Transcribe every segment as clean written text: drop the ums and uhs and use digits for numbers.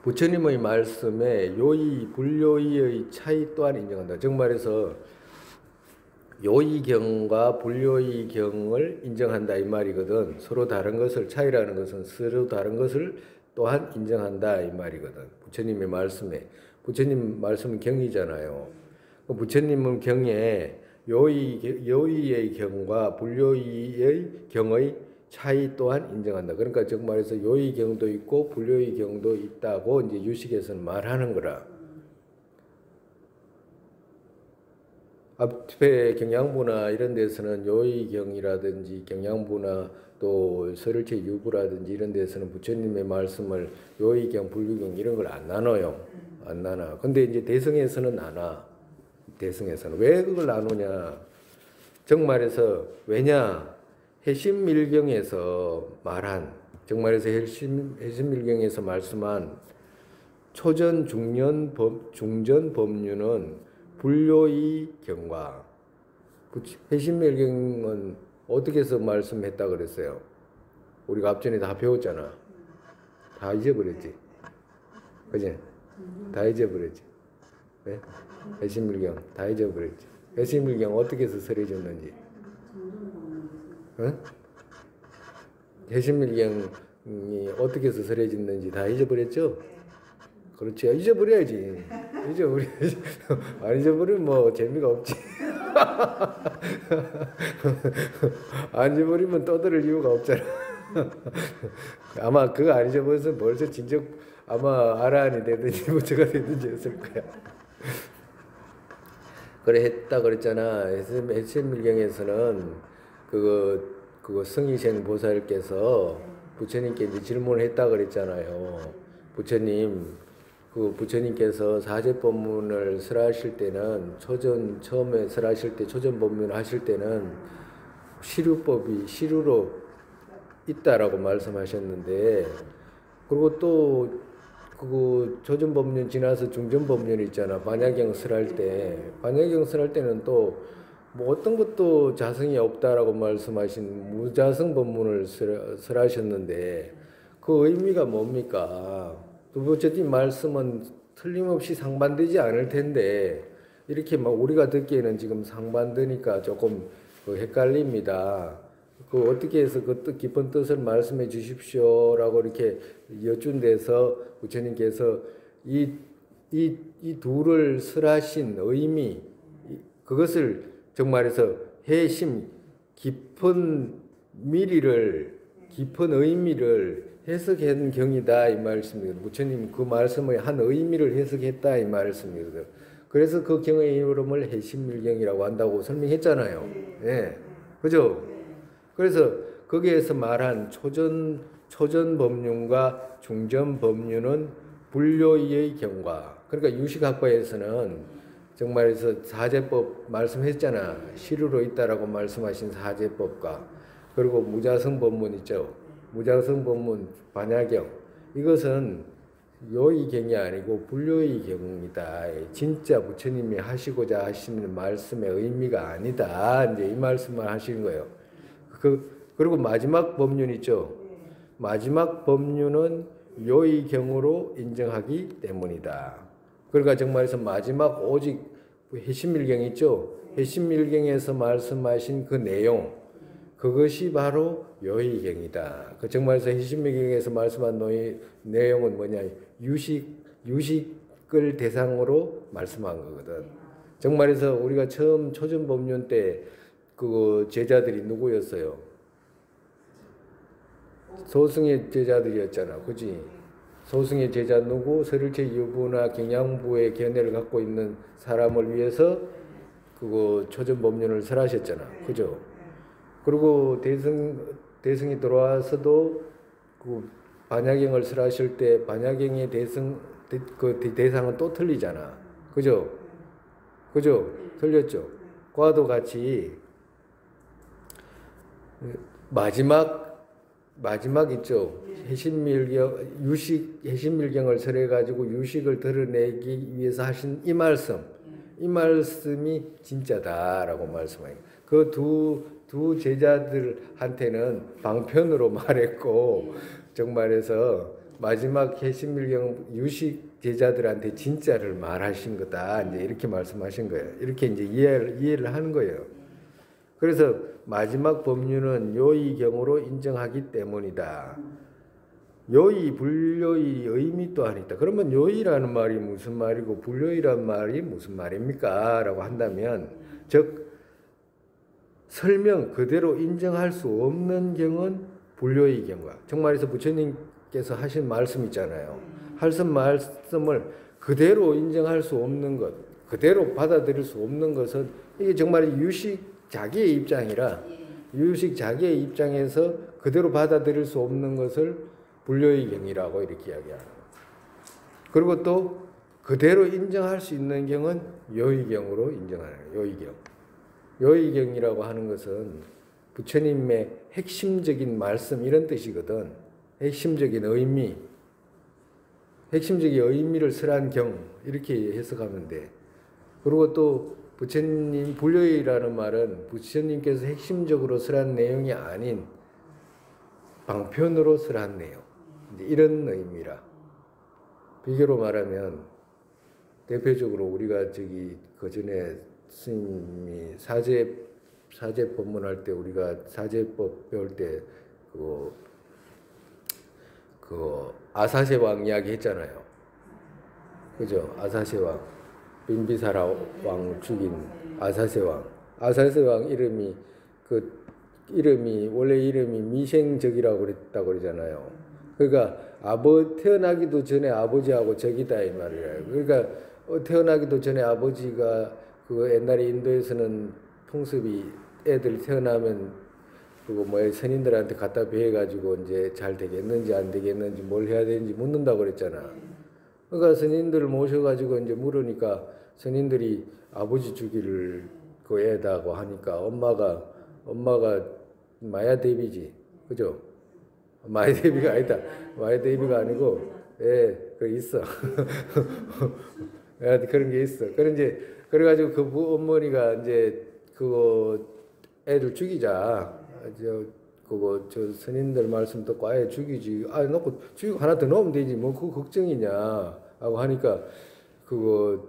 부처님의 말씀에 요의, 불요의의 차이 또한 인정한다. 즉 말해서 요의경과 불요의경을 인정한다 이 말이거든. 서로 다른 것을, 차이라는 것은 서로 다른 것을 또한 인정한다 이 말이거든. 부처님의 말씀에. 부처님 말씀은 경이잖아요. 부처님은 경에 요의의 경과 불요의의 경의 차이 또한 인정한다. 그러니까 즉 말해서 요의 경도 있고 불요의 경도 있다고 이제 유식에서는 말하는 거라. 앞에 경양부나 이런 데서는 요의 경이라든지 경양부나 또 설일체 유부라든지 이런 데서는 부처님의 말씀을 요의 경, 불요 경 이런 걸 안 나눠요. 안 나눠. 근데 이제 대승에서는 나눠. 대승에서는 왜 그걸 나누냐? 정말에서 왜냐? 해심밀경에서 말한 정말에서 해심밀경에서 말씀한 초전 중전 법륜은 불요의 경과 해심밀경은 어떻게 해서 말씀했다 그랬어요? 우리가 앞전에 다 배웠잖아. 다 잊어버렸지. 그지? 다 잊어버렸지. 네? 해심밀경 다 잊어버렸지. 해심밀경 어떻게 해서 설해졌는지. 응? 해심밀경이 어떻게 해서 설해졌는지 다 잊어버렸죠? 그렇지. 잊어버려야지. 잊어버려야지. 안 잊어버리면 뭐 재미가 없지. 안 잊어버리면 떠들을 이유가 없잖아. 아마 그거 안 잊어버려서 벌써 진즉 아마 아라한이 되든지 부처가 되든지 했을 거야. 그래 했다 그랬잖아. 해심밀경에서는 그거 성의생 보살께서 부처님께 이제 질문을 했다 그랬잖아요. 부처님께서 사제법문을 설하실 때는 처음에 설하실 때 초전법문을 하실 때는 시루로 있다라고 말씀하셨는데, 그리고 또 그 조전법륜 지나서 중전법륜 있잖아. 반야경 설할 때는 또 뭐 어떤 것도 자성이 없다라고 말씀하신 무자성 법문을 설하셨는데 그 의미가 뭡니까? 두 번째 말씀은 틀림없이 상반되지 않을 텐데 이렇게 막 우리가 듣기에는 지금 상반되니까 조금 헷갈립니다. 그 어떻게 해서 그 깊은 뜻을 말씀해 주십시오라고 이렇게 여쭌 데서 부처님께서 이 둘을 설하신 의미 그것을 정말해서 해심 깊은 깊은 의미를 해석한 경이다 이 말씀입니다. 부처님 그 말씀의 한 의미를 해석했다 이 말씀입니다. 그래서 그 경의 이름을 해심밀경이라고 한다고 설명했잖아요. 예, 그죠? 그래서 거기에서 말한 초전 법륜과 중전 법륜은 불요의 경과. 그러니까 유식학과에서는 정말에서 사제법 말씀했잖아. 시루로 있다라고 말씀하신 사제법과 그리고 무자성 법문 있죠. 무자성 법문 반야경 이것은 요의경이 아니고 불요의경이다. 진짜 부처님이 하시고자 하시는 말씀의 의미가 아니다. 이제 이 말씀을 하시는 거예요. 그리고 마지막 법륜 있죠. 마지막 법륜은 요의경으로 인정하기 때문이다. 그러니까 정말에서 마지막 오직 해심밀경 있죠. 해심밀경에서 말씀하신 그 내용 그것이 바로 요의경이다. 그 정말에서 해심밀경에서 말씀한 내용은 뭐냐? 유식을 대상으로 말씀한 거거든. 정말에서 우리가 처음 초전법륜 때 그 제자들이 누구였어요? 소승의 제자들이었잖아. 그지? 소승의 제자 누구? 설일체 유부나 경양부의 견해를 갖고 있는 사람을 위해서 그거 초전법륜을 설하셨잖아. 그죠? 그리고 대승이 들어와서도 그 반야경을 설하실 때 반야경의 대상은 또 틀리잖아. 그죠? 틀렸죠? 과도 같이 마지막 있죠. 해심밀경을 설해가지고 유식을 드러내기 위해서 하신 이 말씀이 진짜다라고 말씀해요. 그 두 제자들한테는 방편으로 말했고, 정말해서 마지막 해신밀경 유식 제자들한테 진짜를 말하신 거다. 이제 이렇게 말씀하신 거예요. 이렇게 이제 이해를 하는 거예요. 그래서 마지막 법륜은 요의경으로 인정하기 때문이다. 요의, 불요의 의미 또한 있다. 그러면 요의라는 말이 무슨 말이고 불요의라는 말이 무슨 말입니까? 라고 한다면 즉 설명 그대로 인정할 수 없는 경은 불요의 경과. 정말에서 부처님께서 하신 말씀 있잖아요. 하신 말씀을 그대로 인정할 수 없는 것, 그대로 받아들일 수 없는 것은 이게 정말 유식 자기의 입장이라 유식 자기의 입장에서 그대로 받아들일 수 없는 것을 불요의 경이라고 이렇게 이야기하는 거예요. 그리고 또 그대로 인정할 수 있는 경은 요의경으로 인정하는 거예요. 요의경. 요의경이라고 하는 것은 부처님의 핵심적인 말씀 이런 뜻이거든. 핵심적인 의미, 핵심적인 의미를 설한 경 이렇게 해석하면 돼. 그리고 또 부처님 불요의라는 말은 부처님께서 핵심적으로 설한 내용이 아닌 방편으로 설한 내용. 이런 의미라. 비교로 말하면 대표적으로 우리가 저기 그 전에 스님이 사제 법문할 때 우리가 사제법 배울 때 그 아사세왕 이야기 했잖아요. 그죠? 아사세왕. 빈비사라 왕 죽인 아사세왕. 아사세왕 이름이 원래 이름이 미생적이라고 그랬다고 그러잖아요. 그러니까 태어나기도 전에 아버지하고 적이다 이 말이에요. 그러니까 태어나기도 전에 아버지가 그 옛날에 인도에서는 풍습이 애들 태어나면 그거 선인들한테 갖다 배워가지고 이제 잘 되겠는지 안 되겠는지 뭘 해야 되는지 묻는다고 그랬잖아. 그러니까 선인들을 모셔가지고 이제 물으니까 선인들이 아버지 주기를 그 애다고 하니까 엄마가 마야대비지, 그죠? 마야대비가 아니다. 마야대비가 아니고, 그 있어. 그런 게 있어. 그래가지고 그 어머니가 이제 그거 애들 죽이자. 저 스님들 말씀 듣고 아예 죽이지. 놓고 죽이고 하나 더 넣으면 되지. 뭐 그거 걱정이냐. 하고 하니까 그거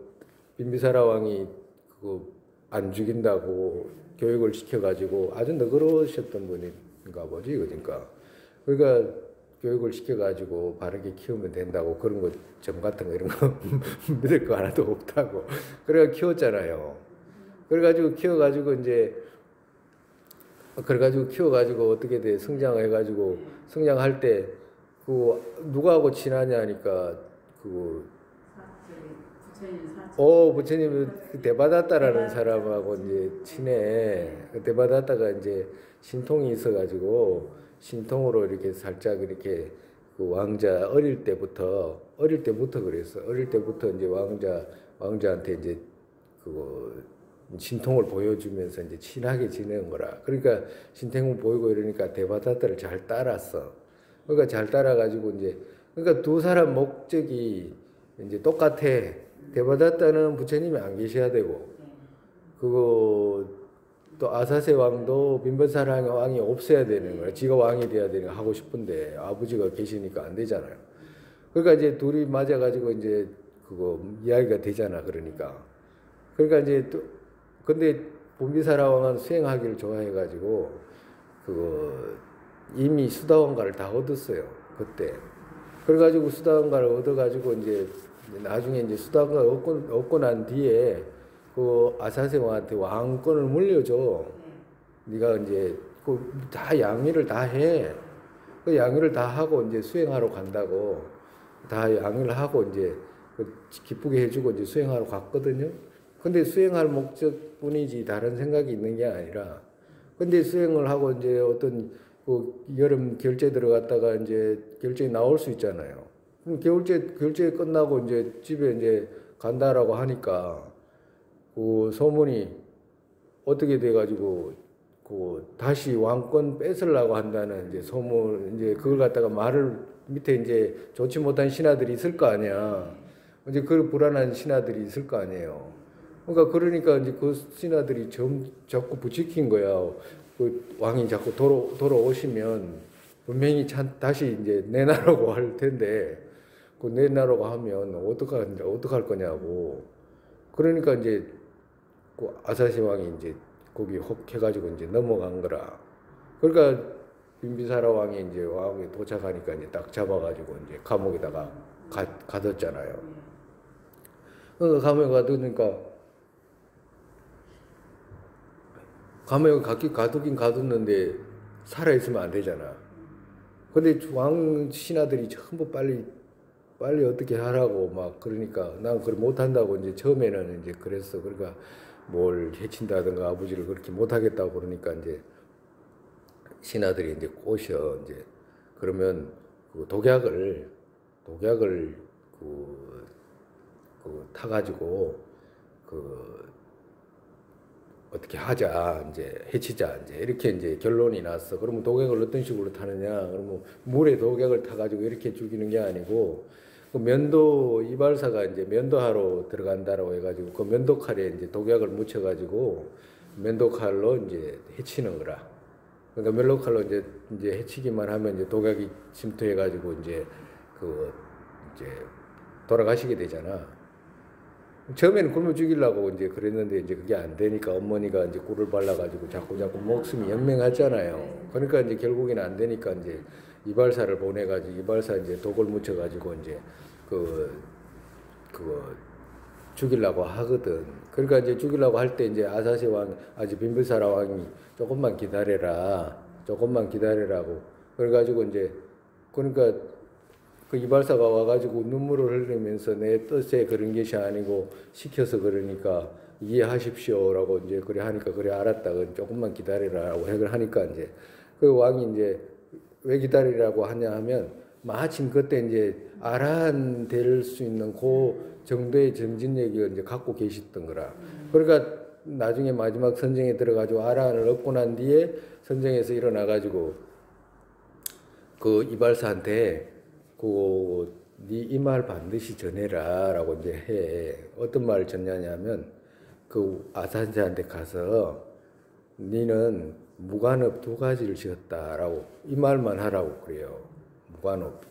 빈비사라 왕이 그거 안 죽인다고 교육을 시켜가지고 아주 너그러우셨던 분인가 보지. 그러니까 교육을 시켜가지고 바르게 키우면 된다고 그런 거 점 같은 거 이런 거 믿을 거 하나도 없다고. 그래가 키웠잖아요. 그래가지고 키워가지고 어떻게 돼 성장해가지고 성장할 때 그 누구하고 친하냐 하니까 부처님 대바다따라는 사람하고 이제 친해. 대바다따가 이제 신통이 있어가지고 신통으로 이렇게 살짝 이렇게 그 어릴 때부터 그랬어. 어릴 때부터 이제 왕자한테 이제 그거 신통을 보여주면서 이제 친하게 지내는 거라. 그러니까 신통을 보이고 이러니까 대바다따를 잘 따랐어. 그러니까 잘 따라가지고 그러니까 두 사람 목적이 이제 똑같아. 대바다따는 부처님이 안 계셔야 되고, 그거 또 아사세 왕도 빈번사라 왕이 없어야 되는 거야. 지가 왕이 돼야 되는 거 하고 싶은데 아버지가 계시니까 안 되잖아요. 그러니까 이제 둘이 맞아가지고 이제 그거 이야기가 되잖아. 그러니까 이제 또 근데 빈비사라 왕은 수행하기를 좋아해가지고 그거 이미 수다원가를 다 얻었어요. 그때. 그래가지고 수다원가를 얻어가지고 이제 나중에 이제 수다원가를 얻고 난 뒤에 그 아사세 왕한테 왕권을 물려줘. 네가 이제 그 다 양의를 다 해. 그 양의를 다 하고 이제 수행하러 간다고. 다 양의를 하고 이제 기쁘게 해주고 이제 수행하러 갔거든요. 근데 수행할 목적뿐이지 다른 생각이 있는 게 아니라. 근데 수행을 하고 이제 어떤 그 여름 결제 들어갔다가 이제 결제에 나올 수 있잖아요. 그럼 결제 끝나고 이제 집에 이제 간다라고 하니까 그 소문이 어떻게 돼가지고 그 다시 왕권 뺏으려고 한다는 이제 소문, 이제 그걸 갖다가 말을 밑에 이제 좋지 못한 신하들이 있을 거 아니야. 이제 그 불안한 신하들이 있을 거 아니에요. 그러니까 이제 그 신하들이 자꾸 부추긴 거야. 그 왕이 자꾸 돌아오시면 분명히 다시 이제 내놔라고 할 텐데 그 내놔라고 하면 어떡할 거냐고. 그러니까 이제 그 아사시 왕이 이제 거기 혹 해가지고 이제 넘어간 거라. 그러니까 빈비사라 왕이 이제 왕에 도착하니까 이제 딱 잡아가지고 이제 감옥에다가 가뒀잖아요. 그러니까 감옥에 가두니까 감옥에 가두긴 가뒀는데 살아있으면 안 되잖아. 근데 왕 신하들이 전부 빨리 어떻게 하라고 막 그러니까 난 그걸 못한다고 이제 처음에는 이제 그랬어. 그러니까 뭘 해친다든가 아버지를 그렇게 못하겠다고 그러니까 이제 신하들이 이제 꼬셔 이제 그러면 그 독약을 그 타가지고 그 어떻게 하자 이제 해치자 이제 이렇게 이제 결론이 났어. 그러면 독약을 어떤 식으로 타느냐? 그러면 물에 독약을 타가지고 이렇게 죽이는 게 아니고 그 면도 이발사가 이제 면도하러 들어간다라고 해가지고 그 면도 칼에 이제 독약을 묻혀가지고 면도 칼로 이제 해치는 거라. 그러니까 면도 칼로 이제 해치기만 하면 이제 독약이 침투해가지고 이제 이제 돌아가시게 되잖아. 처음에는 굶어 죽이려고 이제 그랬는데 이제 그게 안 되니까 어머니가 이제 꿀을 발라가지고 자꾸 목숨이 연명하잖아요. 그러니까 이제 결국에는 안 되니까 이제 이발사를 보내가지고 이발사 이제 독을 묻혀가지고 이제 그거 죽이려고 하거든. 그러니까 이제 죽이려고 할 때 이제 아사시 왕, 빈비사라 왕이 조금만 기다리라고. 그래가지고 이제 그러니까 그 이발사가 와가지고 눈물을 흘리면서 내 뜻에 그런 것이 아니고 시켜서 그러니까 이해하십시오라고 이제 그래 하니까 그래 알았다. 조금만 기다리라고 하니까 이제 그 왕이 이제 왜 기다리라고 하냐 하면 마침 그때 이제 아라한 될 수 있는 그 정도의 정진력을 이제 갖고 계셨던 거라. 그러니까 나중에 마지막 선정에 들어가지고 아라한을 얻고 난 뒤에 선정에서 일어나가지고 그 이발사한테 네 이 말 반드시 전해라라고 이제 해. 어떤 말을 전하냐면 그 아사시한테 가서 니는 무관업 2가지를 지었다라고 이 말만 하라고 그래요. 무관업.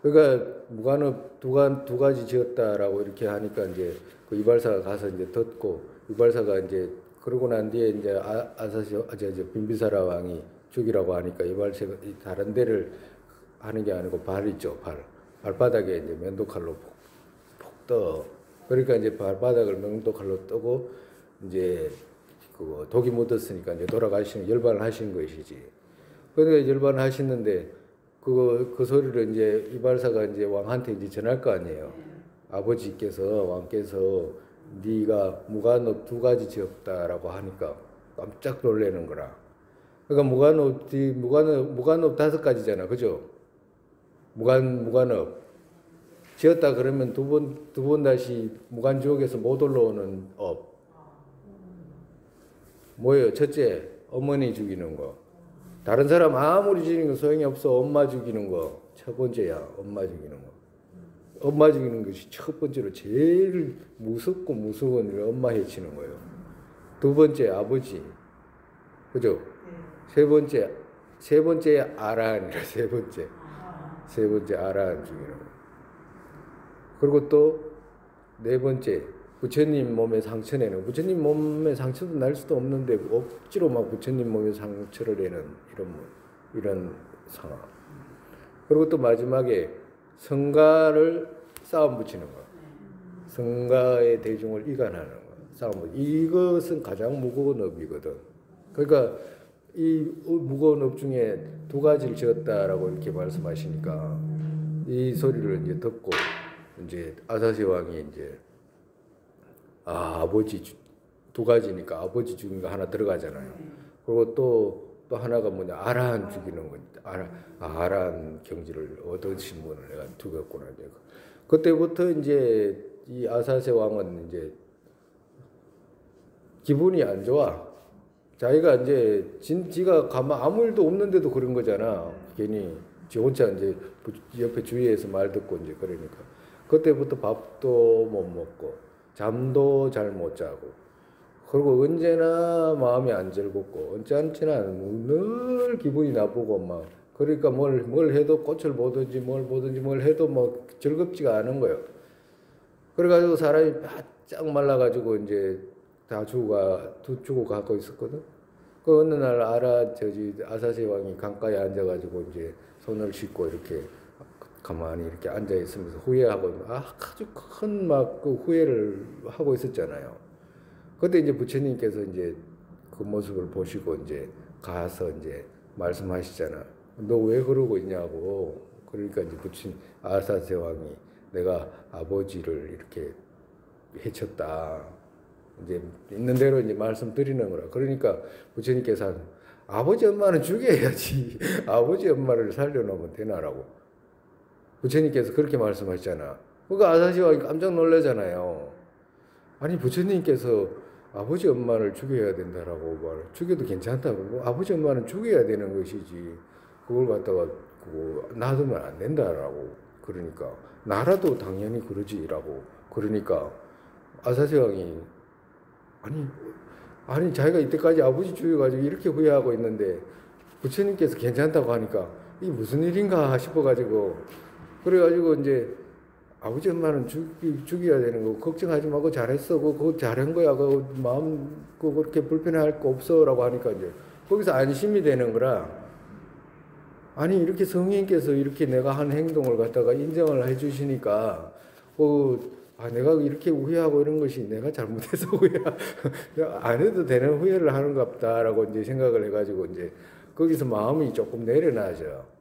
그러니까 무관업 2가지 지었다라고 이렇게 하니까 이제 그 이발사가 가서 이제 듣고 이발사가 이제 그러고 난 뒤에 이제 빈비사라 왕이 죽이라고 하니까 이발사가 다른 데를 하는 게 아니고 발이죠, 발바닥에 이제 면도칼로 푹 떠. 그러니까 이제 발바닥을 면도칼로 뜨고 이제 그 독이 묻었으니까 이제 열반을 하시는 것이지. 그러니까 열반을 하시는데 그 소리를 이제 이발사가 이제 왕한테 이제 전할 거 아니에요. 왕께서 네가 무관업 2가지 지었다라고 하니까 깜짝 놀라는 거라. 그러니까 무관업 5가지잖아, 그죠? 무관업 지었다 그러면 두 번 다시 무관지옥에서 못 올라오는 업. 뭐예요? 첫째, 어머니 죽이는 거. 다른 사람 아무리 죽이는 거 소용이 없어. 엄마 죽이는 거. 첫 번째야, 엄마 죽이는 거. 엄마 죽이는 것이 첫 번째로 제일 무섭고 무서운 일, 엄마 해치는 거예요. 2번째, 아버지. 그죠? 세 번째 아라한이라, 세 번째 아라한 죽이는 거. 그리고 또 4번째, 부처님 몸에 상처 내는. 부처님 몸에 상처도 날 수도 없는데 억지로 막 부처님 몸에 상처를 내는 이런 상황. 그리고 또 마지막에 성가를 싸움 붙이는 거. 성가의 대중을 이간하는 거. 싸움. 이것은 가장 무거운 업이거든. 그러니까 이 무거운 업 중에 2가지를 지었다라고 이렇게 말씀하시니까 이 소리를 이제 듣고 이제 아사시 왕이 이제 아버지 2가지니까 아버지 죽인 거 하나 들어가잖아요. 그리고 또 하나가 뭐냐, 아라한 죽이는 거. 아라한 경지를 얻으신 분을 내가 죽였구나. 그때부터 이제 이 아사시 왕은 이제 기분이 안 좋아. 자기가 이제 지가 아무 일도 없는데도 그런 거잖아. 괜히 지 혼자 이제 옆에 주위에서 말 듣고 이제 그러니까 그때부터 밥도 못 먹고 잠도 잘 못 자고 그리고 언제나 마음이 안 즐겁고 언짢지나 늘 기분이 나쁘고 막 그러니까 뭘 해도 꽃을 보든지 뭘 해도 뭐 즐겁지가 않은 거예요. 그래가지고 사람이 바짝 말라가지고 이제 다 죽고 가고 있었거든. 그 어느 날 아사세 왕이 강가에 앉아가지고 이제 손을 씻고 이렇게 가만히 이렇게 앉아 있으면서 후회하고 아주 큰 막 그 후회를 하고 있었잖아요. 그때 이제 부처님께서 이제 그 모습을 보시고 이제 가서 이제 말씀하시잖아. 너 왜 그러고 있냐고. 그러니까 이제 아사세 왕이 내가 아버지를 이렇게 해쳤다. 이제 있는 대로 이제 말씀드리는 거라. 그러니까 부처님께서 아버지 엄마는 죽여야지. 아버지 엄마를 살려놓으면 되나라고. 부처님께서 그렇게 말씀하셨잖아. 그러니까 아사시 왕이 깜짝 놀라잖아요. 아니 부처님께서 아버지 엄마를 죽여야 된다라고 죽여도 괜찮다고. 뭐 아버지 엄마는 죽여야 되는 것이지. 그걸 갖다가 놔두면 안 된다라고. 그러니까 나라도 당연히 그러지라고. 그러니까 아사시 왕이 아니 자기가 이때까지 아버지 죽여가지고 이렇게 후회하고 있는데 부처님께서 괜찮다고 하니까 이게 무슨 일인가 싶어가지고 그래가지고 이제 아버지 엄마는 죽여야 되는 거 걱정하지 말고 잘했어. 그거 잘한 거야. 그 마음 그렇게 불편할 거 없어라고 하니까 이제 거기서 안심이 되는 거라. 아니 이렇게 성인께서 이렇게 내가 한 행동을 갖다가 인정을 해주시니까 내가 이렇게 후회하고 이런 것이 내가 잘못해서 안 해도 되는 후회를 하는가 보다라고 이제 생각을 해가지고 이제 거기서 마음이 조금 내려놔져.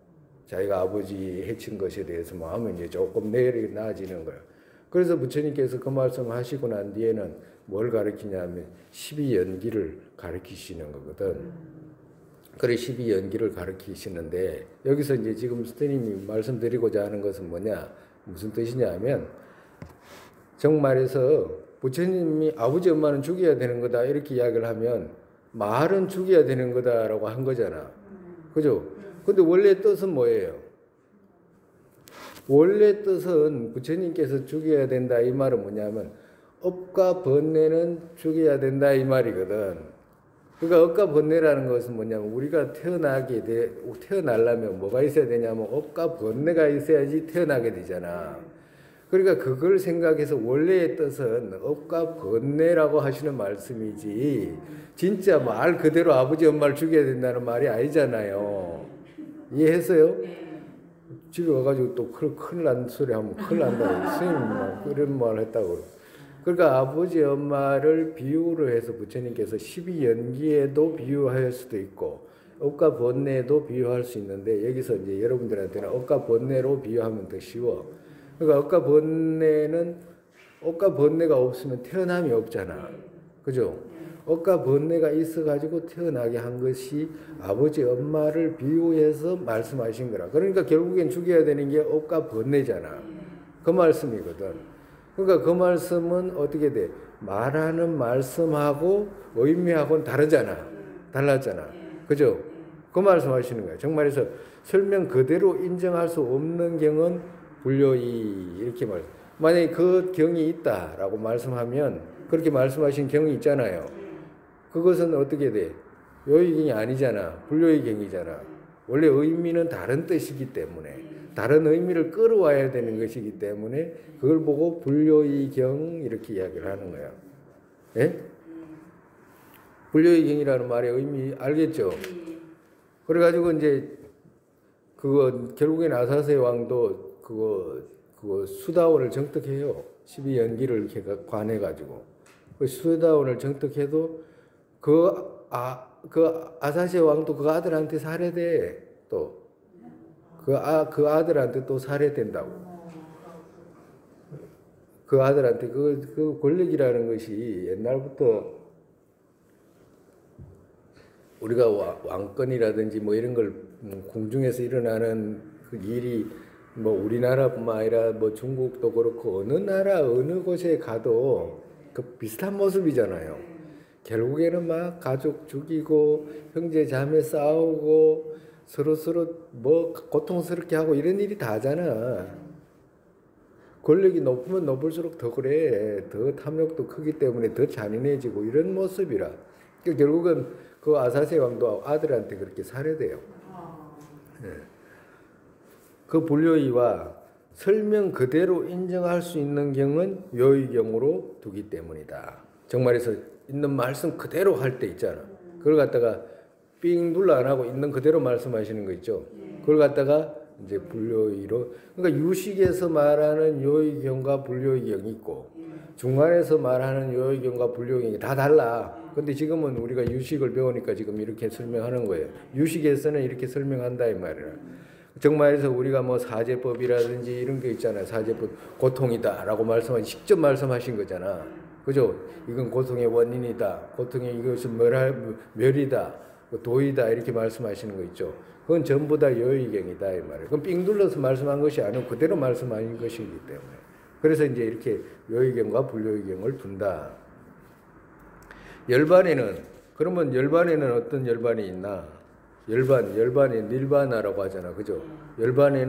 자기가 아버지 해친 것에 대해서 마음이 이제 조금 내려놔지는 거예요. 그래서 부처님께서 그 말씀 하시고 난 뒤에는 뭘 가르치냐면 12연기를 가르치시는 거거든. 그래 12연기를 가르치시는데 여기서 이제 지금 스님이 말씀드리고자 하는 것은 뭐냐? 무슨 뜻이냐 하면 정말에서 부처님이 아버지 엄마는 죽여야 되는 거다 이렇게 이야기를 하면 말은 죽여야 되는 거다라고 한 거잖아. 그죠? 근데 원래 뜻은 뭐예요? 원래 뜻은 부처님께서 죽여야 된다 이 말은 뭐냐면 업과 번뇌는 죽여야 된다 이 말이거든. 그러니까 업과 번뇌라는 것은 뭐냐면 우리가 태어나려면 뭐가 있어야 되냐면 업과 번뇌가 있어야지 태어나게 되잖아. 그러니까 그걸 생각해서 원래의 뜻은 업과 번뇌라고 하시는 말씀이지 진짜 말 그대로 아버지 엄마를 죽여야 된다는 말이 아니잖아요. 이해했어요? 집에 와가지고 또 큰일 난 소리 하면 큰일 난다. 스님이 그런 말 했다고. 그러니까 아버지 엄마를 비유로 해서 부처님께서 12연기에도 비유할 수도 있고 업과 번뇌에도 비유할 수 있는데 여기서 이제 여러분들한테는 업과 번뇌로 비유하면 더 쉬워. 그러니까 업과 번뇌가 없으면 태어남이 없잖아. 그죠? 업과 번뇌가 있어가지고 태어나게 한 것이 아버지 엄마를 비유해서 말씀하신 거라. 그러니까 결국엔 죽여야 되는 게 업과 번뇌잖아. 그 말씀이거든. 그러니까 그 말씀은 어떻게 돼? 말하는 말씀하고 의미하고는 달랐잖아. 그죠? 그 말씀하시는 거야. 정말에서 설명 그대로 인정할 수 없는 경은 불효이 이렇게 만약에 그 경이 있다라고 말씀하면 그렇게 말씀하신 경이 있잖아요. 그것은 어떻게 돼? 요의경이 아니잖아. 불효의경이잖아. 원래 의미는 다른 뜻이기 때문에 다른 의미를 끌어와야 되는 것이기 때문에 그걸 보고 불효의경 이렇게 이야기를 하는 거야. 예? 불효의경이라는 말의 의미 알겠죠? 그래가지고 이제 결국엔 아사세 왕도 그거 수다원을 정득해요. 12연기를 이렇게 관해가지고. 그 수다원을 정득해도 그 아사세 왕도 그 아들한테 살해돼. 또. 그 아들한테 또 살해된다고. 그 아들한테 그 권력이라는 것이 옛날부터 우리가 왕권이라든지 뭐 이런 걸 궁중에서 일어나는 그 일이 뭐 우리나라뿐만 아니라 뭐 중국도 그렇고 어느 나라 어느 곳에 가도 그 비슷한 모습이잖아요. 결국에는 막 가족 죽이고 형제 자매 싸우고 서로 뭐 고통스럽게 하고 이런 일이 다잖아. 권력이 높으면 높을수록 더 그래. 더 탐욕도 크기 때문에 더 잔인해지고 이런 모습이라. 그러니까 결국은 그 아사세 왕도 아들한테 그렇게 살해돼요. 예. 그 불효의와 설명 그대로 인정할 수 있는 경은 요의경으로 두기 때문이다. 정말에서 있는 말씀 그대로 할 때 있잖아. 그걸 갖다가 삥 눌러 안 하고 있는 그대로 말씀하시는 거 있죠. 그걸 갖다가 이제 불효의로, 그러니까 유식에서 말하는 요의경과 불효의경이 있고 중간에서 말하는 요의경과 불효의경이 다 달라. 근데 지금은 우리가 유식을 배우니까 지금 이렇게 설명하는 거예요. 유식에서는 이렇게 설명한다 이 말이야. 정말에서 우리가 뭐 사제법이라든지 이런 게 있잖아요. 사제법 고통이다라고 직접 말씀하신 거잖아. 그죠? 이건 고통의 원인이다. 고통의 이것은 멸이다. 도이다. 이렇게 말씀하시는 거 있죠. 그건 전부 다 요의경이다 이 말이에요. 그건 삥 둘러서 말씀한 것이 아니고 그대로 말씀하신 것이기 때문에. 그래서 이제 이렇게 요의경과 불요의경을 둔다. 열반에는, 그러면 열반에는 어떤 열반이 있나? 열반이 닐바나라고 하잖아. 그죠? 열반의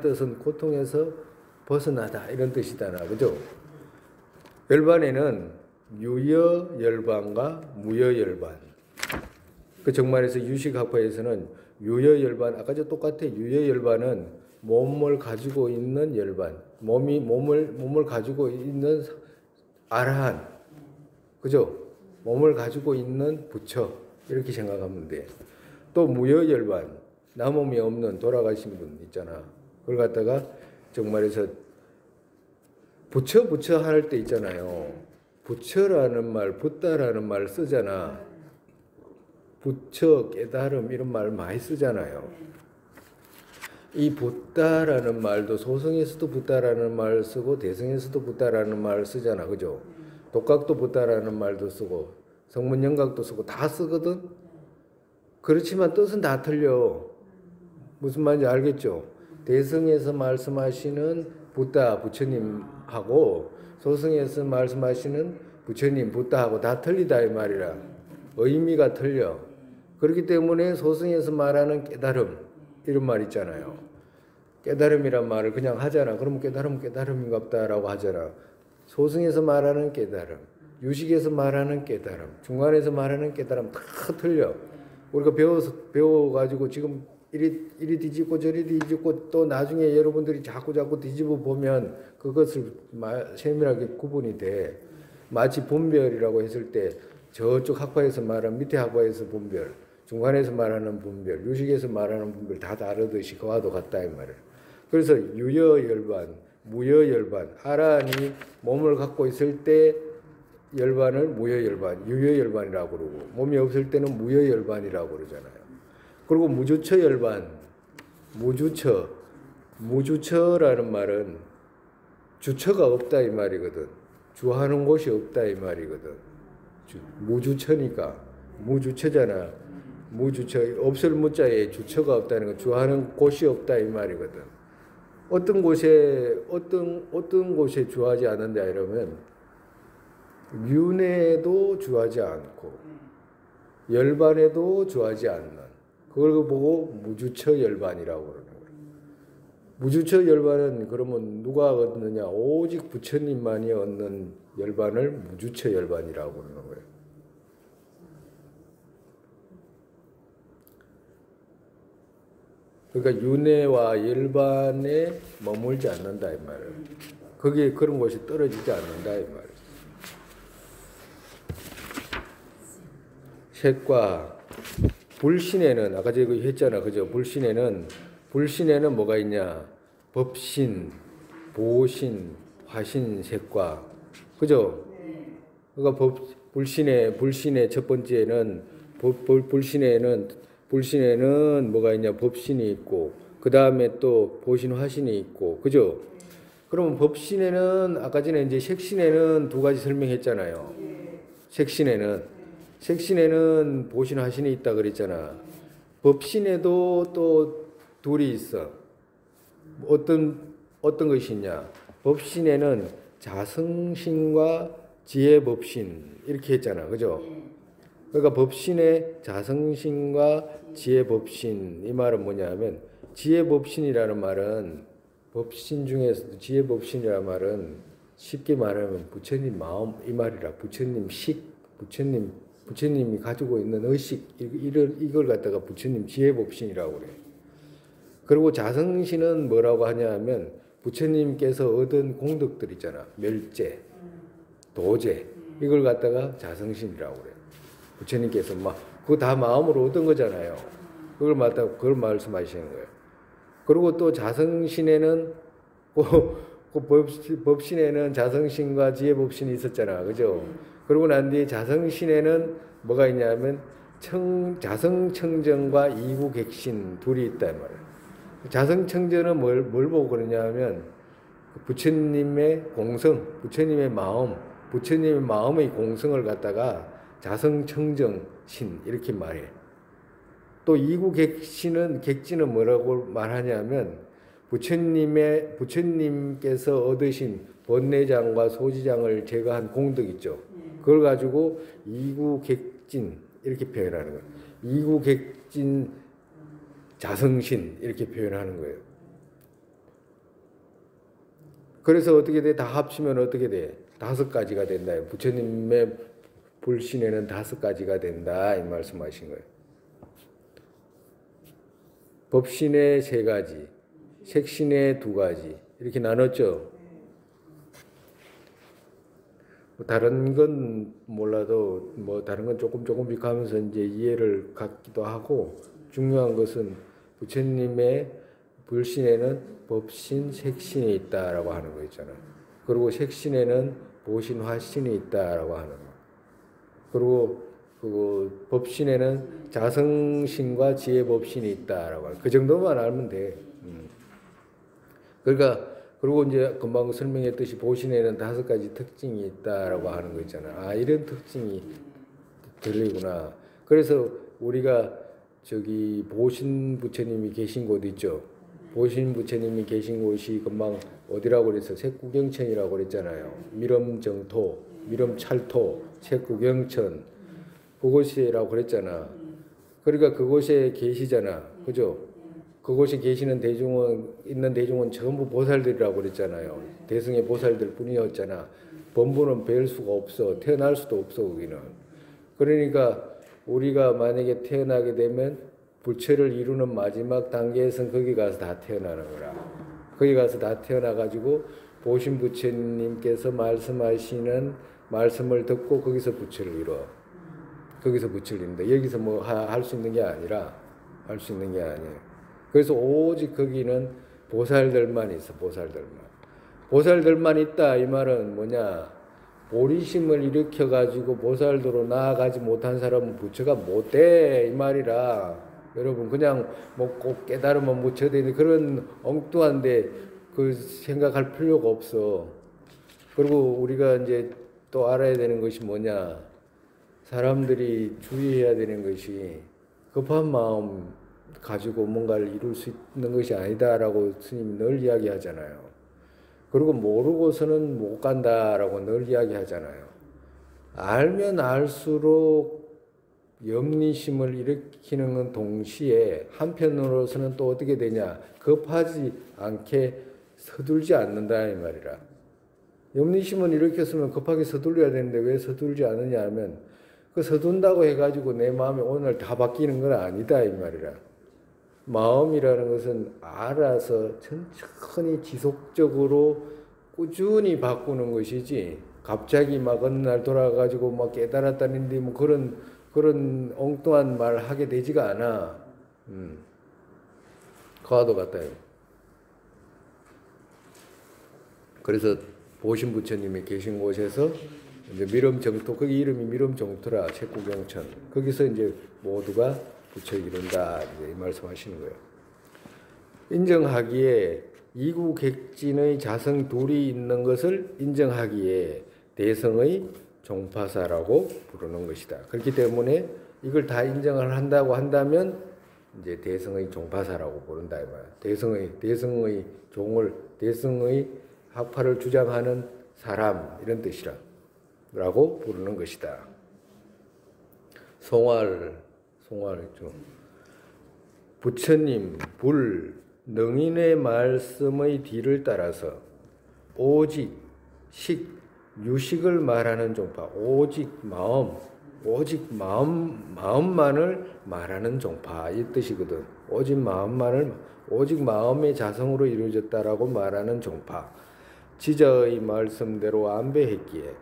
뜻은 고통에서 벗어나다. 이런 뜻이잖아. 그죠? 열반에는 유여열반과 무여열반. 그 정말에서 유식학파에서는 유여열반, 아까 저 똑같아. 유여열반은 몸을 가지고 있는 열반. 몸을 가지고 있는 아라한. 그죠? 몸을 가지고 있는 부처. 이렇게 생각하면 돼. 또 무여열반, 나 몸이 없는 돌아가신 분 있잖아. 그걸 갖다가 정말에서 부처 할 때 있잖아요. 부처라는 말, 붓다라는 말 쓰잖아. 부처, 깨달음 이런 말 많이 쓰잖아요. 이 붓다라는 말도 소성에서도 붓다라는 말 쓰고 대성에서도 붓다라는 말 쓰잖아. 그죠? 독각도 붓다라는 말도 쓰고 성문영각도 쓰고 다 쓰거든. 그렇지만 뜻은 다 틀려. 무슨 말인지 알겠죠? 대성에서 말씀하시는 붓다 부처님하고 소성에서 말씀하시는 부처님 붓다하고 다 틀리다 이 말이라. 의미가 틀려. 그렇기 때문에 소성에서 말하는 깨달음 이런 말 있잖아요. 깨달음이란 말을 그냥 하잖아. 그러면 깨달음인갑다라고 하잖아. 소성에서 말하는 깨달음, 유식에서 말하는 깨달음, 중간에서 말하는 깨달음 다 틀려. 우리가 배워가지고 지금 이리 뒤집고 저리 뒤집고 또 나중에 여러분들이 자꾸 뒤집어 보면 그것을 세밀하게 구분이 돼. 마치 분별이라고 했을 때 저쪽 학파에서 말하는 밑에 학파에서 분별, 중간에서 말하는 분별, 유식에서 말하는 분별 다 다르듯이 그와도 같다 이 말이에요. 그래서 유여열반, 무여열반, 아라한이 몸을 갖고 있을 때 열반을 무여열반, 유여열반이라고 그러고 몸이 없을 때는 무여열반이라고 그러잖아요. 그리고 무주처열반, 무주처라는 말은 주처가 없다 이 말이거든. 주하는 곳이 없다 이 말이거든. 무주처니까 무주처잖아. 무주처, 없을 무자에 주처가 없다는 건 주하는 곳이 없다 이 말이거든. 어떤 곳에 주하지 않는다 이러면 윤회에도 주하지 않고 열반에도 주하지 않는 그걸 보고 무주처 열반이라고 그러는 거예요. 무주처 열반은 그러면 누가 얻느냐? 오직 부처님만이 얻는 열반을 무주처 열반이라고 그러는 거예요. 그러니까 윤회와 열반에 머물지 않는다 이 말이에요. 거기에 그런 곳이 떨어지지 않는다 이 말이에요. 색과 불신에는 아까 제가 했잖아, 그죠? 불신에는 뭐가 있냐? 법신, 보신, 화신, 색과, 그죠? 그러니까 불신의 첫 번째는 불신에는 뭐가 있냐? 법신이 있고, 그 다음에 또 보신, 화신이 있고, 그죠? 그러면 법신에는 아까 전에 이제 색신에는 두 가지 설명했잖아요. 색신에는 보신, 화신이 있다 그랬잖아. 법신에도 또 둘이 있어. 어떤 것이 있냐? 법신에는 자성신과 지혜법신 이렇게 했잖아, 그죠? 그러니까 법신의 자성신과 지혜법신 이 말은 뭐냐면 지혜법신이라는 말은 법신 중에서도 지혜법신이란 말은 쉽게 말하면 부처님 마음 이 말이라. 부처님 식, 부처님이 가지고 있는 의식 이걸 갖다가 부처님 지혜법신이라고 그래. 그리고 자성신은 뭐라고 하냐면 부처님께서 얻은 공덕들 있잖아. 멸제, 도제 이걸 갖다가 자성신이라고 그래. 부처님께서 막 그거 다 마음으로 얻은 거잖아요. 그걸 말씀하시는 거예요. 그리고 또 자성신에는 법신에는 자성신과 지혜법신이 있었잖아. 그죠? 그러고 난 뒤에 자성신에는 뭐가 있냐면 자성청정과 이구객신 둘이 있다 이 말이야. 자성청정은 뭘 보고 그러냐면 부처님의 공성, 부처님의 마음의 공성을 갖다가 자성청정신 이렇게 말해. 또 이구객신은 객지는 뭐라고 말하냐면 부처님께서 얻으신 번뇌장과 소지장을 제거한 공덕 있죠. 그걸 가지고 이구객진 이렇게 표현하는 거예요. 이구객진 자성신 이렇게 표현하는 거예요. 그래서 어떻게 돼? 다 합치면 어떻게 돼? 5가지가 된다. 부처님의 불신에는 5가지가 된다 이 말씀하신 거예요. 법신에 3가지, 색신에 2가지 이렇게 나눴죠. 다른 건 몰라도 다른 건 조금씩 하면서 이제 이해를 갖기도 하고 중요한 것은 부처님의 불신에는 법신, 색신이 있다라고 하는 거 있잖아요. 그리고 색신에는 보신, 화신이 있다라고 하는 거. 그리고 그 법신에는 자성신과 지혜법신이 있다라고 하는 거. 그 정도만 알면 돼. 그러니까 그리고 이제 금방 설명했듯이 보신에는 5가지 특징이 있다라고 하는 거 있잖아요. 아, 이런 특징이 들리구나. 그래서 우리가 저기 보신 부처님이 계신 곳 있죠. 보신 부처님이 계신 곳이 금방 어디라고 그랬어? 색구경천이라고 그랬잖아요. 미럼정토, 미럼찰토, 색구경천 그곳이라고 그랬잖아. 그러니까 그곳에 계시잖아. 그죠? 그곳에 계시는 있는 대중은 전부 보살들이라고 그랬잖아요. 대승의 보살들 뿐이었잖아. 범부는 뵐 수가 없어. 태어날 수도 없어, 거기는. 그러니까 우리가 만약에 태어나게 되면 부처를 이루는 마지막 단계에서는 거기 가서 다 태어나는 거라. 거기 가서 다 태어나가지고 보신 부처님께서 말씀하시는 말씀을 듣고 거기서 부처를 이뤄. 거기서 부처를 이룬다. 여기서 뭐 할 수 있는 게 아니라 할 수 있는 게 아니에요. 그래서 오직 거기는 보살들만 있어. 보살들만 있다. 이 말은 뭐냐? 보리심을 일으켜가지고 보살도로 나아가지 못한 사람은 부처가 못돼. 이 말이라. 여러분 그냥 뭐 꼭 깨달으면 부처 되는 그런 엉뚱한데 그 생각할 필요가 없어. 그리고 우리가 이제 또 알아야 되는 것이 뭐냐? 사람들이 주의해야 되는 것이 급한 마음 가지고 뭔가를 이룰 수 있는 것이 아니다라고 스님이 늘 이야기하잖아요. 그리고 모르고서는 못 간다라고 늘 이야기하잖아요. 알면 알수록 염리심을 일으키는 동시에 한편으로서는 또 어떻게 되냐? 급하지 않게 서둘지 않는다 이 말이라. 염리심을 일으켰으면 급하게 서둘러야 되는데 왜 서둘지 않느냐 하면 그 서둔다고 해가지고 내 마음이 오늘 다 바뀌는 건 아니다 이 말이라. 마음이라는 것은 알아서 천천히 지속적으로 꾸준히 바꾸는 것이지 갑자기 막 어느 날 돌아가지고 막 깨달았다는데 뭐 그런 엉뚱한 말 하게 되지가 않아. 그와도 같아요. 그래서 보신 부처님이 계신 곳에서 이제 미럼정토, 거기 이름이 미럼정토라, 색구경천. 거기서 이제 모두가 부처 이룬다, 이제 이 말씀하시는 거예요. 인정하기에 이구객진의 자성 둘이 있는 것을 인정하기에 대성의 종파사라고 부르는 것이다. 그렇기 때문에 이걸 다 인정을 한다고 한다면 이제 대성의 종파사라고 부른다 이 말이야. 대성의 학파를 주장하는 사람 이런 뜻이라고 부르는 것이다. 송알죠. 부처님, 불, 능인의 말씀의 뒤를 따라서 오직 식, 유식을 말하는 종파, 오직 마음만을 말하는 종파 이 뜻이거든. 오직 마음의 자성으로 이루어졌다라고 말하는 종파. 지자의 말씀대로 안배했기에,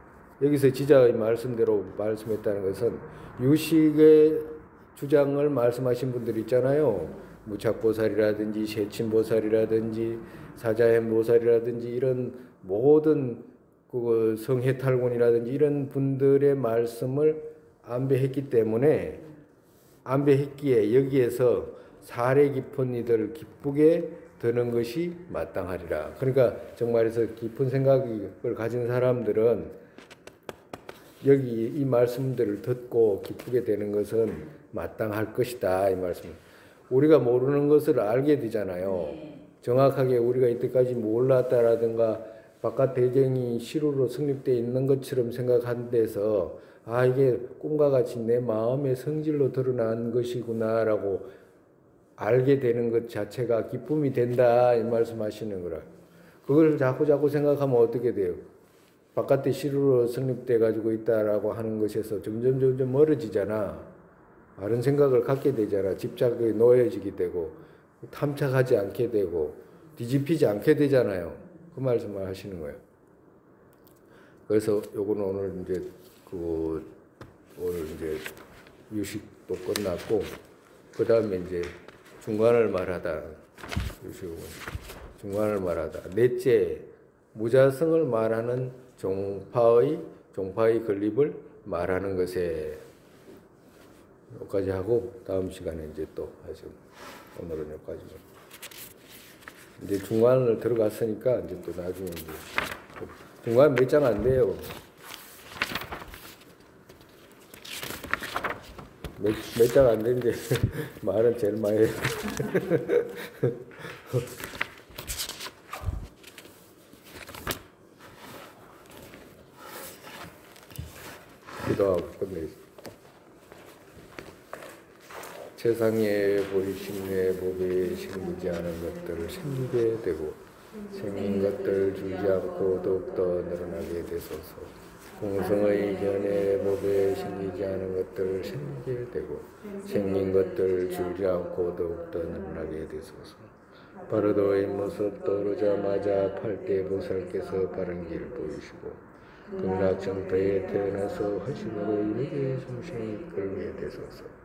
여기서 지자의 말씀대로 말씀했다는 것은 유식의 주장을 말씀하신 분들 있잖아요. 무착보살이라든지 세친보살이라든지 사자행보살이라든지 이런 모든 그 성해탈군이라든지 이런 분들의 말씀을 안배했기 때문에, 안배했기에 여기에서 사례 깊은 이들 기쁘게 드는 것이 마땅하리라. 그러니까 정말에서 깊은 생각을 가진 사람들은 여기 이 말씀들을 듣고 기쁘게 되는 것은 마땅할 것이다 이 말씀. 우리가 모르는 것을 알게 되잖아요. 정확하게 우리가 이때까지 몰랐다라든가 바깥 배경이 실후로 성립되어 있는 것처럼 생각한 데서 아 이게 꿈과 같이 내 마음의 성질로 드러난 것이구나라고 알게 되는 것 자체가 기쁨이 된다 이 말씀하시는 거라. 그걸 자꾸 생각하면 어떻게 돼요? 바깥의 실후로 성립돼 가지고 있다라고 하는 것에서 점점 멀어지잖아. 다른 생각을 갖게 되잖아. 집착에 놓여지게 되고 탐착하지 않게 되고 뒤집히지 않게 되잖아요. 그 말씀을 하시는 거예요. 그래서 요거는 오늘 이제 오늘 이제 유식도 끝났고 그 다음에 이제 중간을 말하다 유식은 중간을 말하다 넷째 무자성을 말하는 종파의 건립을 말하는 것에 여기까지 하고 다음 시간에 이제 또 하죠. 오늘은 여기까지. 이제 중간을 들어갔으니까 이제 또 나중에 이제 중간 몇 장 안 돼요. 몇 장 안 되는데 말은 제일 많이 해요. 기도하고 끝내겠습니다. 세상에 보이신 내 몸에 생기지 않은 것들을 생기게 되고 생긴 것들 줄지 않고 더욱더 늘어나게 되소서. 공성의 견해 몸에 생기지 않은 것들을 생기게 되고 생긴 것들 줄지 않고 더욱더 늘어나게 되소서. 바르도의 모습 떠오르자마자 팔대보살께서 바른 길 보이시고 극락정토에 태어나서 화신으로 이르게 중생을 이끌게 되소서.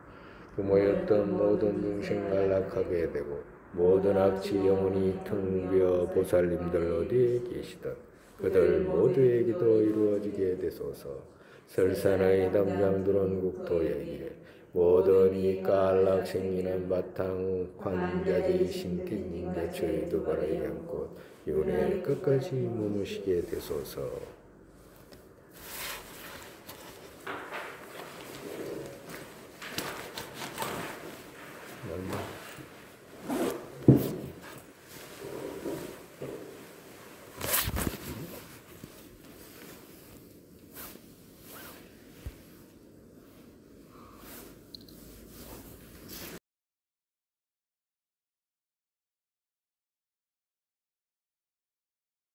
부모였던 모든 중생 안락하게 되고 모든 악취 영혼이 텅비어 보살님들 어디에 계시든 그들 모두의 기도 이루어지게 되소서. 설산의 담장들은 국토에 모든 이가 안락 생기는 바탕 관자지 신택인자초의 두바라의 양꽃 윤회 끝까지 머무시게 되소서. 얼마?